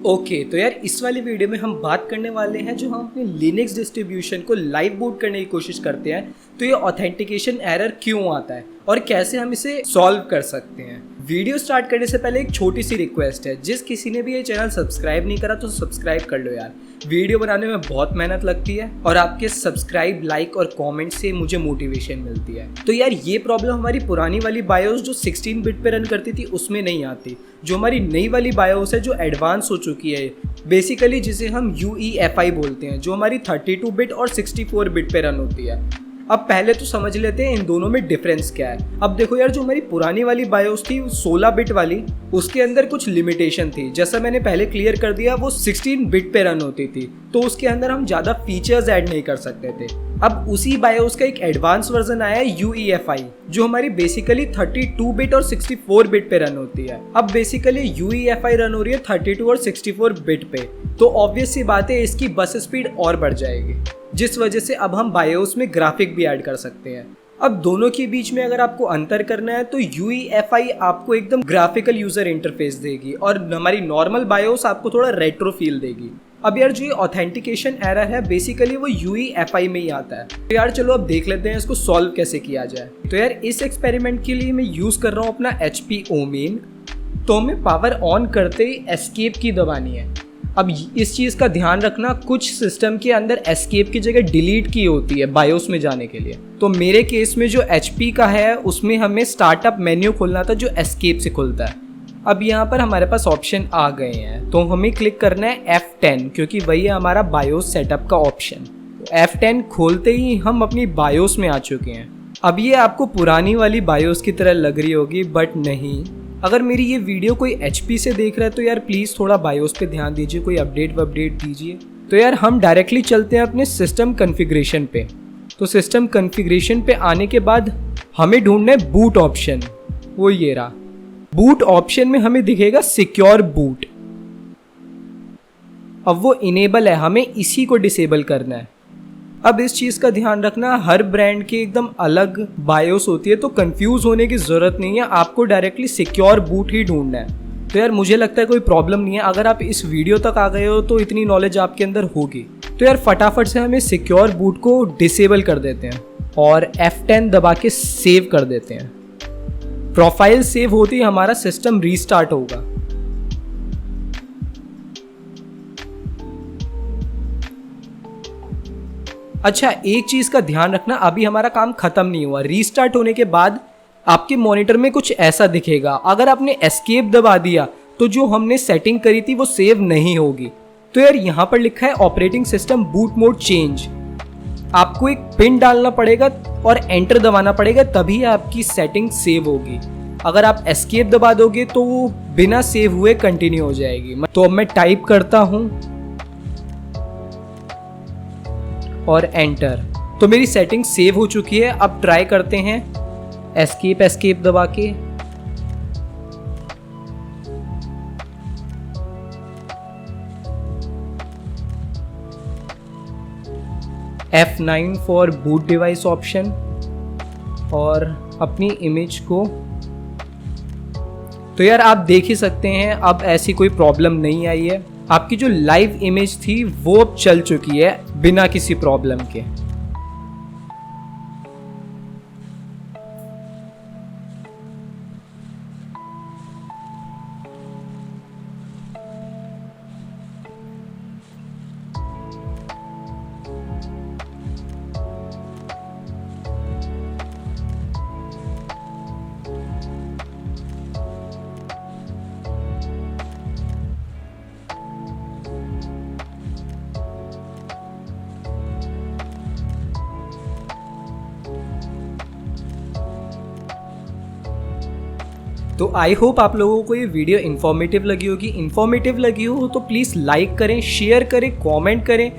Okay तो यार इस वाली वीडियो में हम बात करने वाले हैं जो हम अपने लिनक्स डिस्ट्रीब्यूशन को लाइव बूट करने की कोशिश करते हैं तो ये ऑथेंटिकेशन एरर क्यों आता है और कैसे हम इसे सॉल्व कर सकते हैं। वीडियो स्टार्ट करने से पहले एक छोटी सी रिक्वेस्ट है, जिस किसी ने भी ये चैनल सब्सक्राइब नहीं करा तो सब्सक्राइब कर लो यार। वीडियो बनाने में बहुत मेहनत लगती है और आपके सब्सक्राइब, लाइक और कमेंट से मुझे मोटिवेशन मिलती है। तो यार ये प्रॉब्लम हमारी पुरानी वाली बायोस जो 16 बिट पे रन करती थी उसमें नहीं आती। जो हमारी नई वाली बायोस है जो एडवांस हो चुकी है बेसिकली, जिसे हम UEFI बोलते हैं, जो हमारी 32 बिट और 64 बिट पे रन होती है। अब पहले तो समझ लेते हैं इन दोनों में डिफरेंस क्या है। अब देखो यार, जो हमारी पुरानी वाली बायोस थी 16 बिट वाली, उसके अंदर कुछ लिमिटेशन थी। जैसा मैंने पहले क्लियर कर दिया, वो 16 बिट पे रन होती थी तो उसके अंदर हम ज़्यादा फीचर्स ऐड नहीं कर सकते थे। अब उसी बायोस का एक एडवांस वर्जन आया है UEFI, जो हमारी बेसिकली 32 बिट और 64 बिट पे रन होती है। अब बेसिकली UEFI रन हो रही है 32 और 64 बिट पे, तो ऑब्वियस सी बात है इसकी बस स्पीड और बढ़ जाएगी, जिस वजह से अब हम बायोस में ग्राफिक भी ऐड कर सकते हैं। अब दोनों के बीच में अगर आपको अंतर करना है तो UEFI आपको एकदम ग्राफिकल यूजर इंटरफेस देगी और हमारी नॉर्मल बायोस आपको थोड़ा रेट्रो फील देगी। अब यार जो ये ऑथेंटिकेशन एरर है बेसिकली वो UEFI में ही आता है। तो यार चलो अब देख लेते हैं इसको सॉल्व कैसे किया जाए। तो यार इस एक्सपेरिमेंट के लिए मैं यूज कर रहा हूँ अपना HP ओमेन। तो हमें पावर ऑन करते ही एस्केप की दबानी है। अब इस चीज़ का ध्यान रखना, कुछ सिस्टम के अंदर एस्केप की जगह डिलीट की होती है बायोस में जाने के लिए। तो मेरे केस में जो HP का है उसमें हमें स्टार्टअप मेन्यू खोलना था जो एस्केप से खुलता है। अब यहाँ पर हमारे पास ऑप्शन आ गए हैं तो हमें क्लिक करना है F10, क्योंकि वही है हमारा बायोस सेटअप का ऑप्शन। F10 खोलते ही हम अपनी बायोस में आ चुके हैं। अब ये आपको पुरानी वाली बायोस की तरह लग रही होगी, बट नहीं। अगर मेरी ये वीडियो कोई HP से देख रहा है तो यार प्लीज़ थोड़ा बायोस पे ध्यान दीजिए, कोई अपडेट दीजिए। तो यार हम डायरेक्टली चलते हैं अपने सिस्टम कॉन्फ़िगरेशन पे। तो सिस्टम कॉन्फ़िगरेशन पे आने के बाद हमें ढूंढना है बूट ऑप्शन। वो ये रहा। बूट ऑप्शन में हमें दिखेगा सिक्योर बूट। अब वो इनेबल है, हमें इसी को डिसेबल करना है। अब इस चीज़ का ध्यान रखना, हर ब्रांड की एकदम अलग बायोस होती है तो कंफ्यूज होने की ज़रूरत नहीं है, आपको डायरेक्टली सिक्योर बूट ही ढूंढना है। तो यार मुझे लगता है कोई प्रॉब्लम नहीं है। अगर आप इस वीडियो तक आ गए हो तो इतनी नॉलेज आपके अंदर होगी। तो यार फटाफट से हमें सिक्योर बूट को डिसेबल कर देते हैं और F10 दबा के सेव कर देते हैं। प्रोफाइल सेव होती ही हमारा सिस्टम रीस्टार्ट होगा। अच्छा, एक चीज़ का ध्यान रखना, अभी हमारा काम ख़त्म नहीं हुआ। रीस्टार्ट होने के बाद आपके मॉनिटर में कुछ ऐसा दिखेगा। अगर आपने एस्केप दबा दिया तो जो हमने सेटिंग करी थी वो सेव नहीं होगी। तो यार यहाँ पर लिखा है operating system boot mode change. आपको एक पिन डालना पड़ेगा और एंटर दबाना पड़ेगा, तभी आपकी सेटिंग सेव होगी। अगर आप एस्केप दबा दोगे तो वो बिना सेव हुए कंटिन्यू हो जाएगी। तो अब मैं टाइप करता हूँ और एंटर। तो मेरी सेटिंग सेव हो चुकी है। अब ट्राई करते हैं एस्केप दबा के। F9 for boot device option और अपनी इमेज को। तो यार आप देख ही सकते हैं अब ऐसी कोई प्रॉब्लम नहीं आई है। आपकी जो लाइव इमेज थी वो अब चल चुकी है बिना किसी प्रॉब्लम के। तो आई होप आप लोगों को ये वीडियो इन्फॉर्मेटिव लगी होगी। इन्फॉर्मेटिव लगी हो तो प्लीज़ लाइक करें, शेयर करें, कमेंट करें।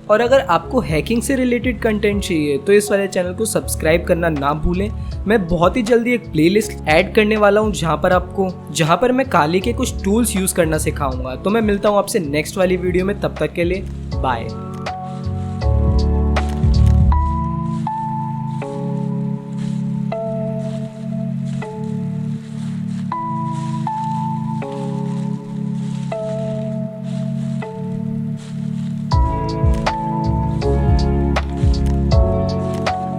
और अगर आपको हैकिंग से रिलेटेड कंटेंट चाहिए तो इस वाले चैनल को सब्सक्राइब करना ना भूलें। मैं बहुत ही जल्दी एक प्लेलिस्ट ऐड करने वाला हूँ जहाँ पर मैं काली के कुछ टूल्स यूज़ करना सिखाऊंगा। तो मैं मिलता हूँ आपसे नेक्स्ट वाली वीडियो में, तब तक के लिए बाय।